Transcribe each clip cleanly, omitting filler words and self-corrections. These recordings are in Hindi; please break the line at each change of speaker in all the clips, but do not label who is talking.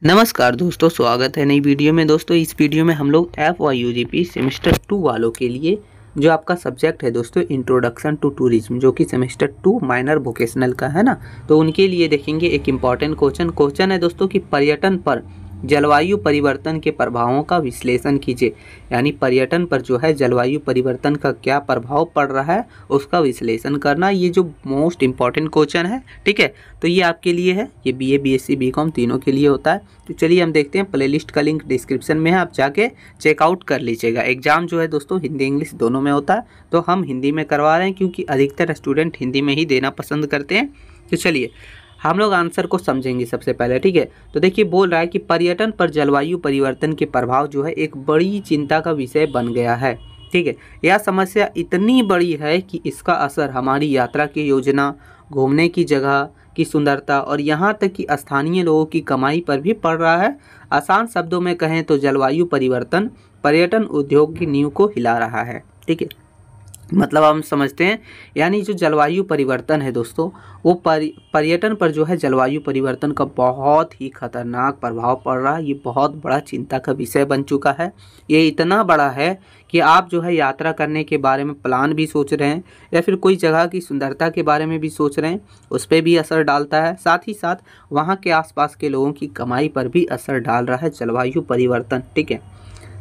नमस्कार दोस्तों, स्वागत है नई वीडियो में। दोस्तों इस वीडियो में हम लोग FYUGP सेमेस्टर 2 वालों के लिए जो आपका सब्जेक्ट है दोस्तों इंट्रोडक्शन टू टूरिज्म, जो कि सेमेस्टर 2 माइनर वोकेशनल का है ना, तो उनके लिए देखेंगे एक इम्पॉर्टेंट क्वेश्चन है दोस्तों कि पर्यटन पर जलवायु परिवर्तन के प्रभावों का विश्लेषण कीजिए। यानी पर्यटन पर जो है जलवायु परिवर्तन का क्या प्रभाव पड़ रहा है उसका विश्लेषण करना, ये जो मोस्ट इम्पॉर्टेंट क्वेश्चन है। ठीक है, तो ये आपके लिए है, ये BA BSc BCom तीनों के लिए होता है। तो चलिए हम देखते हैं, प्लेलिस्ट का लिंक डिस्क्रिप्शन में है, आप जाके चेकआउट कर लीजिएगा। एग्जाम जो है दोस्तों हिंदी इंग्लिश दोनों में होता है, तो हम हिंदी में करवा रहे हैं क्योंकि अधिकतर स्टूडेंट हिंदी में ही देना पसंद करते हैं। तो चलिए हम लोग आंसर को समझेंगे सबसे पहले। ठीक है, तो देखिए बोल रहा है कि पर्यटन पर जलवायु परिवर्तन के प्रभाव जो है एक बड़ी चिंता का विषय बन गया है। ठीक है, यह समस्या इतनी बड़ी है कि इसका असर हमारी यात्रा की योजना, घूमने की जगह की सुंदरता और यहाँ तक कि स्थानीय लोगों की कमाई पर भी पड़ रहा है। आसान शब्दों में कहें तो जलवायु परिवर्तन पर्यटन उद्योग की नींव को हिला रहा है। ठीक है, मतलब हम समझते हैं, यानी जो जलवायु परिवर्तन है दोस्तों, वो पर्यटन पर जो है जलवायु परिवर्तन का बहुत ही खतरनाक प्रभाव पड़ रहा है। ये बहुत बड़ा चिंता का विषय बन चुका है। ये इतना बड़ा है कि आप जो है यात्रा करने के बारे में प्लान भी सोच रहे हैं या फिर कोई जगह की सुंदरता के बारे में भी सोच रहे हैं, उस पर भी असर डालता है। साथ ही साथ वहाँ के आसपास के लोगों की कमाई पर भी असर डाल रहा है जलवायु परिवर्तन। ठीक है,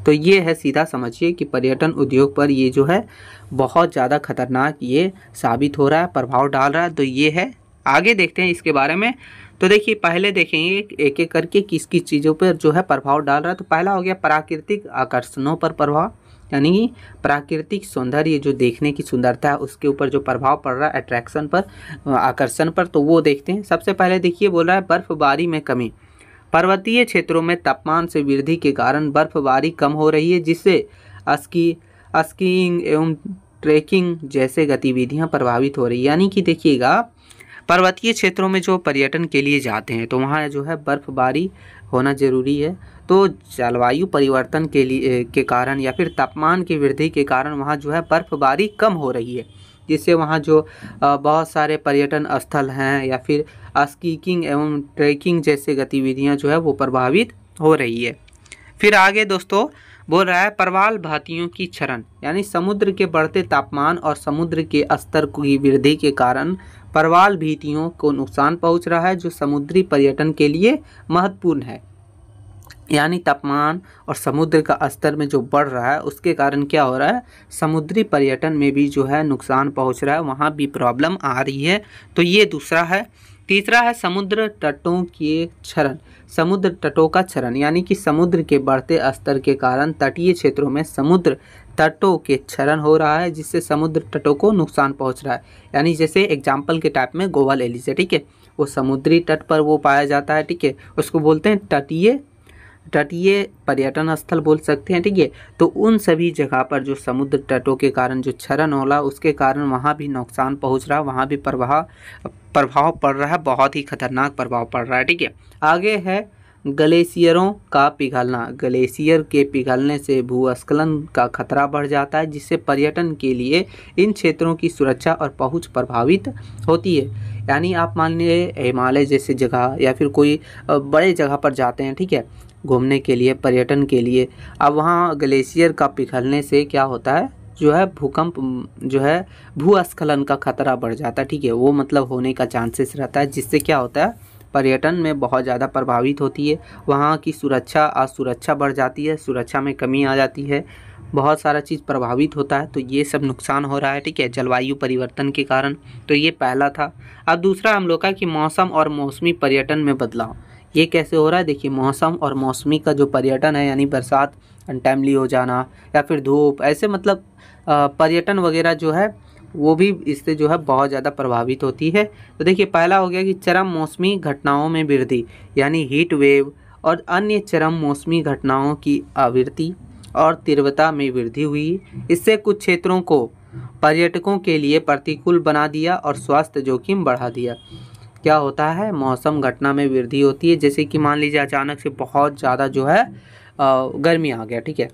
तो ये है, सीधा समझिए कि पर्यटन उद्योग पर ये जो है बहुत ज़्यादा खतरनाक ये साबित हो रहा है, प्रभाव डाल रहा है। तो ये है, आगे देखते हैं इसके बारे में। तो देखिए पहले देखेंगे एक एक करके किस किस चीज़ों पर जो है प्रभाव डाल रहा है। तो पहला हो गया प्राकृतिक आकर्षणों पर प्रभाव, यानी प्राकृतिक सौंदर्य, जो देखने की सुंदरता है उसके ऊपर जो प्रभाव पड़ रहा है, अट्रैक्शन पर, आकर्षण पर, तो वो देखते हैं। सबसे पहले देखिए बोल रहा है बर्फबारी में कमी। पर्वतीय क्षेत्रों में तापमान से वृद्धि के कारण बर्फबारी कम हो रही है, जिससे स्कीइंग एवं ट्रेकिंग जैसे गतिविधियां प्रभावित हो रही है। यानी कि देखिएगा, पर्वतीय क्षेत्रों में जो पर्यटन के लिए जाते हैं तो वहाँ जो है बर्फबारी होना ज़रूरी है। तो जलवायु परिवर्तन के कारण या फिर तापमान की वृद्धि के कारण वहाँ जो है बर्फबारी कम हो रही है, जिससे वहाँ जो बहुत सारे पर्यटन स्थल हैं या फिर स्कीइंग एवं ट्रैकिंग जैसे गतिविधियाँ जो है वो प्रभावित हो रही है। फिर आगे दोस्तों बोल रहा है प्रवाल भातियों की क्षरण, यानी समुद्र के बढ़ते तापमान और समुद्र के स्तर की वृद्धि के कारण प्रवाल भित्तियों को नुकसान पहुंच रहा है, जो समुद्री पर्यटन के लिए महत्वपूर्ण है। यानी तापमान और समुद्र का स्तर में जो बढ़ रहा है उसके कारण क्या हो रहा है, समुद्री पर्यटन में भी जो है नुकसान पहुंच रहा है, वहाँ भी प्रॉब्लम आ रही है। तो ये दूसरा है। तीसरा है समुद्र तटों के क्षरण, समुद्र तटों का क्षरण, यानी कि समुद्र के बढ़ते स्तर के कारण तटीय क्षेत्रों में समुद्र तटों के क्षरण हो रहा है, जिससे समुद्र तटों को नुकसान पहुंच रहा है। यानी जैसे एग्जाम्पल के टाइप में गोवा ले लीजिए। ठीक है, वो समुद्री तट पर वो पाया जाता है। ठीक है, उसको बोलते हैं तटीय पर्यटन स्थल बोल सकते हैं। ठीक है, तो उन सभी जगह पर जो समुद्र तटों के कारण जो क्षरण होला, उसके कारण वहाँ भी नुकसान पहुँच रहा है, वहाँ भी प्रभाव पड़ रहा है, बहुत ही खतरनाक प्रभाव पड़ रहा है। ठीक है, आगे है ग्लेशियरों का पिघलना। ग्लेशियर के पिघलने से भूस्खलन का खतरा बढ़ जाता है, जिससे पर्यटन के लिए इन क्षेत्रों की सुरक्षा और पहुँच प्रभावित होती है। यानी आप मान लीजिए हिमालय जैसे जगह या फिर कोई बड़े जगह पर जाते हैं, ठीक है, घूमने के लिए, पर्यटन के लिए। अब वहाँ ग्लेशियर का पिघलने से क्या होता है, जो है भूकंप, जो है भूस्खलन का खतरा बढ़ जाता है। ठीक है, वो मतलब होने का चांसेस रहता है, जिससे क्या होता है, पर्यटन में बहुत ज़्यादा प्रभावित होती है, वहाँ की सुरक्षा असुरक्षा बढ़ जाती है, सुरक्षा में कमी आ जाती है, बहुत सारा चीज़ प्रभावित होता है। तो ये सब नुकसान हो रहा है। ठीक है, जलवायु परिवर्तन के कारण। तो ये पहला था। अब दूसरा हम लोग का कि मौसम और मौसमी पर्यटन में बदलाव, ये कैसे हो रहा है। देखिए मौसम और मौसमी का जो पर्यटन है, यानी बरसात अनटाइमली हो जाना या फिर धूप, ऐसे मतलब पर्यटन वगैरह जो है वो भी इससे जो है बहुत ज़्यादा प्रभावित होती है। तो देखिए पहला हो गया कि चरम मौसमी घटनाओं में वृद्धि, यानी हीट वेव और अन्य चरम मौसमी घटनाओं की आवृत्ति और तीव्रता में वृद्धि हुई। इससे कुछ क्षेत्रों को पर्यटकों के लिए प्रतिकूल बना दिया और स्वास्थ्य जोखिम बढ़ा दिया। क्या होता है, मौसम घटना में वृद्धि होती है, जैसे कि मान लीजिए अचानक से बहुत ज़्यादा जो है गर्मी आ गया। ठीक है,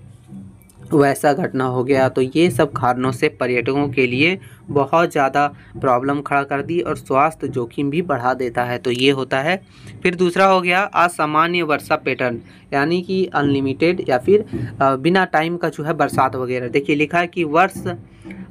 वैसा घटना हो गया। तो ये सब कारणों से पर्यटकों के लिए बहुत ज़्यादा प्रॉब्लम खड़ा कर दी और स्वास्थ्य जोखिम भी बढ़ा देता है। तो ये होता है। फिर दूसरा हो गया असामान्य वर्षा पैटर्न, यानी कि अनलिमिटेड या फिर बिना टाइम का जो है बरसात वगैरह। देखिए लिखा है कि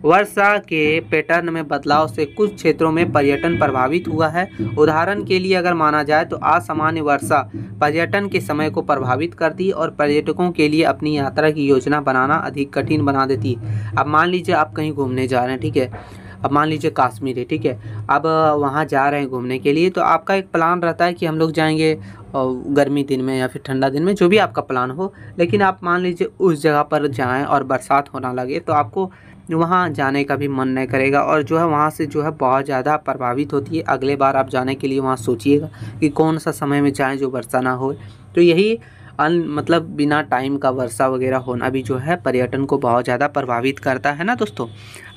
वर्षा के पैटर्न में बदलाव से कुछ क्षेत्रों में पर्यटन प्रभावित हुआ है। उदाहरण के लिए अगर माना जाए तो असामान्य वर्षा पर्यटन के समय को प्रभावित करती है और पर्यटकों के लिए अपनी यात्रा की योजना बनाना अधिक कठिन बना देती है। अब मान लीजिए आप कहीं घूमने जा रहे हैं, ठीक है। अब मान लीजिए कश्मीर है, ठीक है। अब वहाँ जा रहे हैं घूमने के लिए, तो आपका एक प्लान रहता है कि हम लोग जाएंगे गर्मी दिन में या फिर ठंडा दिन में, जो भी आपका प्लान हो। लेकिन आप मान लीजिए उस जगह पर जाएं और बरसात होना लगे, तो आपको वहाँ जाने का भी मन नहीं करेगा और जो है वहाँ से जो है बहुत ज़्यादा प्रभावित होती है। अगले बार आप जाने के लिए वहाँ सोचिएगा कि कौन सा समय में जाएं जो वर्षा ना हो। तो यही मतलब बिना टाइम का वर्षा वगैरह होना भी जो है पर्यटन को बहुत ज़्यादा प्रभावित करता है ना दोस्तों।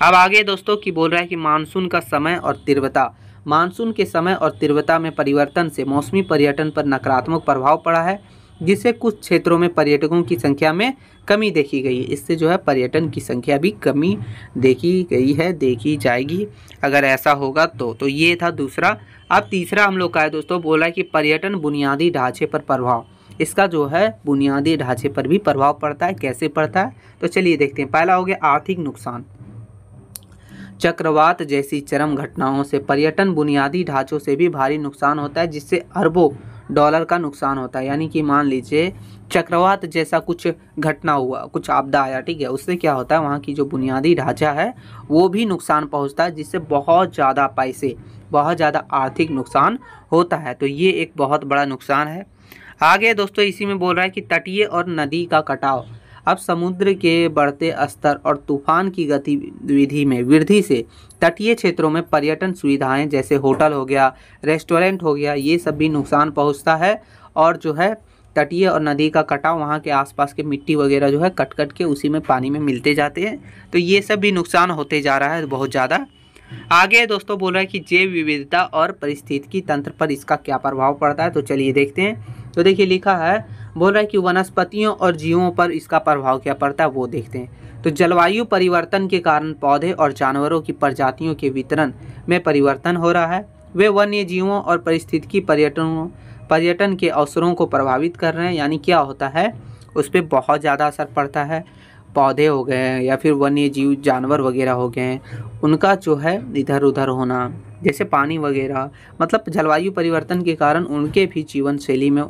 अब आगे दोस्तों की बोल रहा है कि मानसून का समय और तीव्रता। मानसून के समय और तीव्रता में परिवर्तन से मौसमी पर्यटन पर नकारात्मक प्रभाव पड़ा है, जिससे कुछ क्षेत्रों में पर्यटकों की संख्या में कमी देखी गई है। इससे जो है पर्यटन की संख्या भी कमी देखी गई है, देखी जाएगी अगर ऐसा होगा तो ये था दूसरा। अब तीसरा हम लोग का है दोस्तों, बोला है कि पर्यटन बुनियादी ढांचे पर प्रभाव। इसका जो है बुनियादी ढांचे पर भी प्रभाव पड़ता है। कैसे पड़ता है तो चलिए देखते हैं। पहला हो गया आर्थिक नुकसान। चक्रवात जैसी चरम घटनाओं से पर्यटन बुनियादी ढांचों से भी भारी नुकसान होता है, जिससे अरबों डॉलर का नुकसान होता है। यानी कि मान लीजिए चक्रवात जैसा कुछ घटना हुआ, कुछ आपदा आया, ठीक है। उससे क्या होता है, वहाँ की जो बुनियादी ढांचा है वो भी नुकसान पहुँचता है, जिससे बहुत ज़्यादा पैसे, बहुत ज़्यादा आर्थिक नुकसान होता है। तो ये एक बहुत बड़ा नुकसान है। आगे दोस्तों इसी में बोल रहा है कि तटीय और नदी का कटाव। अब समुद्र के बढ़ते स्तर और तूफान की गतिविधि में वृद्धि से तटीय क्षेत्रों में पर्यटन सुविधाएं जैसे होटल हो गया, रेस्टोरेंट हो गया, ये सब भी नुकसान पहुंचता है। और जो है तटीय और नदी का कटाव, वहाँ के आसपास के मिट्टी वगैरह जो है कट कट के उसी में पानी में मिलते जाते हैं। तो ये सब भी नुकसान होते जा रहा है बहुत ज़्यादा। आगे दोस्तों बोल रहा है कि जैव विविधता और पारिस्थितिकी तंत्र पर इसका क्या प्रभाव पड़ता है। तो चलिए देखते हैं। तो देखिए लिखा है, बोल रहा है कि वनस्पतियों और जीवों पर इसका प्रभाव क्या पड़ता है वो देखते हैं। तो जलवायु परिवर्तन के कारण पौधे और जानवरों की प्रजातियों के वितरण में परिवर्तन हो रहा है। वे वन्य जीवों और पारिस्थितिकी पर्यटन के अवसरों को प्रभावित कर रहे हैं। यानी क्या होता है, उस पर बहुत ज़्यादा असर पड़ता है। पौधे हो गए या फिर वन्य जीव जानवर वगैरह हो गए, उनका जो है इधर उधर होना, जैसे पानी वगैरह, मतलब जलवायु परिवर्तन के कारण उनके भी जीवन शैली में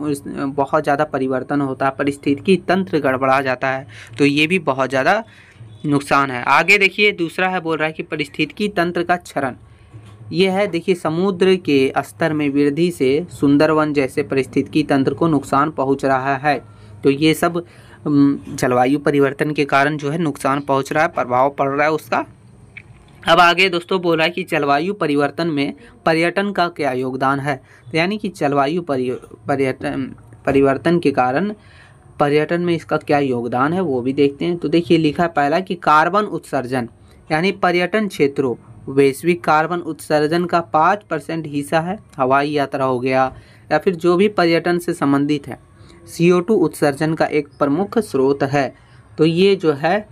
बहुत ज़्यादा परिवर्तन होता है, पारिस्थितिकी तंत्र गड़बड़ा जाता है। तो ये भी बहुत ज़्यादा नुकसान है। आगे देखिए दूसरा है, बोल रहा है कि पारिस्थितिकी तंत्र का क्षरण। ये है, देखिए समुद्र के स्तर में वृद्धि से सुंदरवन जैसे पारिस्थितिकी तंत्र को नुकसान पहुँच रहा है। तो ये सब जलवायु परिवर्तन के कारण जो है नुकसान पहुंच रहा है, प्रभाव पड़ रहा है उसका। अब आगे दोस्तों बोला है कि जलवायु परिवर्तन में पर्यटन का क्या योगदान है। तो यानी कि जलवायु परिवर्तन के कारण पर्यटन में इसका क्या योगदान है वो भी देखते हैं। तो देखिए लिखा है पहला कि कार्बन उत्सर्जन, यानी पर्यटन क्षेत्रों वैश्विक कार्बन उत्सर्जन का 5% हिस्सा है। हवाई यात्रा हो गया या फिर जो भी पर्यटन से संबंधित है, CO2 उत्सर्जन का एक प्रमुख स्रोत है। तो ये जो है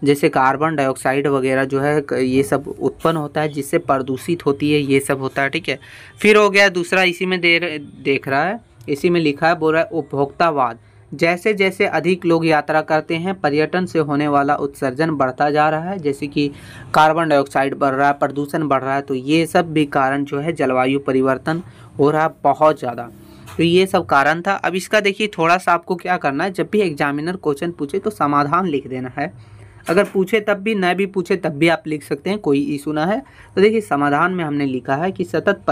जैसे कार्बन डाइऑक्साइड वगैरह जो है ये सब उत्पन्न होता है, जिससे प्रदूषित होती है, ये सब होता है, ठीक है। फिर हो गया दूसरा, इसी में देख रहा है, इसी में लिखा है, बोल रहा है उपभोक्तावाद। जैसे जैसे अधिक लोग यात्रा करते हैं, पर्यटन से होने वाला उत्सर्जन बढ़ता जा रहा है, जैसे कि कार्बन डाइऑक्साइड बढ़ रहा है, प्रदूषण बढ़ रहा है। तो ये सब भी कारण जो है जलवायु परिवर्तन हो रहा है बहुत ज़्यादा। तो ये सब कारण था। अब इसका देखिए थोड़ा सा आपको क्या करना है, जब भी एग्जामिनर क्वेश्चन पूछे तो समाधान लिख देना है। अगर पूछे तब भी, न भी पूछे तब भी आप लिख सकते हैं, कोई इशू ना है। तो देखिए समाधान में हमने लिखा है कि सतत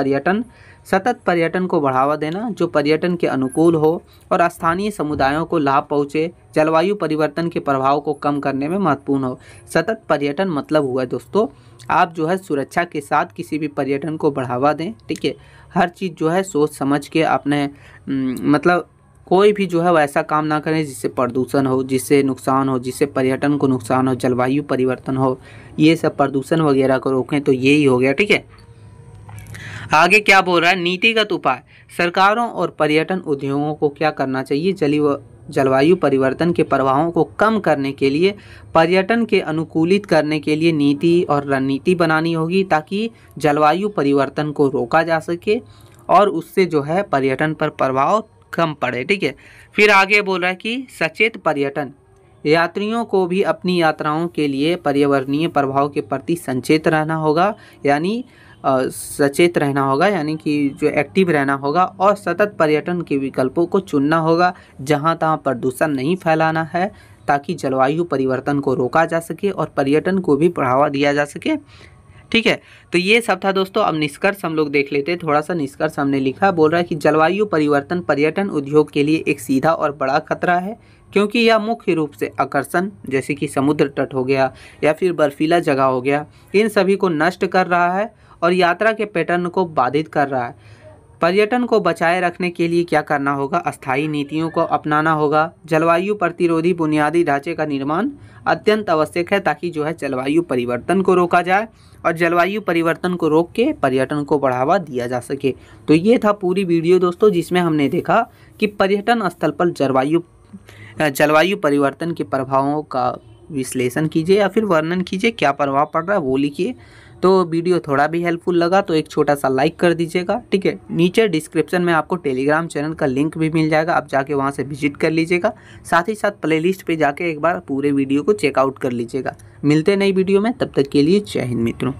पर्यटन को बढ़ावा देना जो पर्यटन के अनुकूल हो और स्थानीय समुदायों को लाभ पहुँचे, जलवायु परिवर्तन के प्रभाव को कम करने में महत्वपूर्ण हो। सतत पर्यटन मतलब हुआ दोस्तों, आप जो है सुरक्षा के साथ किसी भी पर्यटन को बढ़ावा दें, ठीक है। हर चीज़ जो है सोच समझ के आपने मतलब कोई भी जो है वैसा काम ना करें जिससे प्रदूषण हो, जिससे नुकसान हो, जिससे पर्यटन को नुकसान हो, जलवायु परिवर्तन हो, ये सब प्रदूषण वगैरह को रोकें। तो यही हो गया, ठीक है। आगे क्या बोल रहा है, नीतिगत उपाय। सरकारों और पर्यटन उद्योगों को क्या करना चाहिए, जलवायु परिवर्तन के प्रभावों को कम करने के लिए पर्यटन के अनुकूलित करने के लिए नीति और रणनीति बनानी होगी, ताकि जलवायु परिवर्तन को रोका जा सके और उससे जो है पर्यटन पर प्रभाव कम पड़े। ठीक है, फिर आगे बोल रहा है कि सचेत पर्यटन, यात्रियों को भी अपनी यात्राओं के लिए पर्यावरणीय प्रभाव के प्रति सचेत रहना होगा, यानी सचेत रहना होगा, यानी कि जो एक्टिव रहना होगा, और सतत पर्यटन के विकल्पों को चुनना होगा जहां तहां प्रदूषण नहीं फैलाना है, ताकि जलवायु परिवर्तन को रोका जा सके और पर्यटन को भी बढ़ावा दिया जा सके। ठीक है, तो ये सब था दोस्तों। अब निष्कर्ष हम लोग देख लेते हैं। थोड़ा सा निष्कर्ष हमने लिखा, बोल रहा है कि जलवायु परिवर्तन पर्यटन उद्योग के लिए एक सीधा और बड़ा खतरा है, क्योंकि यह मुख्य रूप से आकर्षण जैसे कि समुद्र तट हो गया या फिर बर्फीला जगह हो गया, इन सभी को नष्ट कर रहा है और यात्रा के पैटर्न को बाधित कर रहा है। पर्यटन को बचाए रखने के लिए क्या करना होगा? अस्थायी नीतियों को अपनाना होगा। जलवायु प्रतिरोधी बुनियादी ढांचे का निर्माण अत्यंत आवश्यक है, ताकि जो है जलवायु परिवर्तन को रोका जाए और जलवायु परिवर्तन को रोक के पर्यटन को बढ़ावा दिया जा सके। तो ये था पूरी वीडियो दोस्तों, जिसमें हमने देखा कि पर्यटन स्थल पर जलवायु परिवर्तन के प्रभावों का विश्लेषण कीजिए या फिर वर्णन कीजिए, क्या प्रभाव पड़ रहा है वो लिखिए। तो वीडियो थोड़ा भी हेल्पफुल लगा तो एक छोटा सा लाइक कर दीजिएगा। ठीक है, नीचे डिस्क्रिप्शन में आपको टेलीग्राम चैनल का लिंक भी मिल जाएगा, आप जाके वहां से विजिट कर लीजिएगा। साथ ही साथ प्लेलिस्ट पे जाके एक बार पूरे वीडियो को चेकआउट कर लीजिएगा। मिलते हैं नई वीडियो में, तब तक के लिए जय हिंद मित्रों।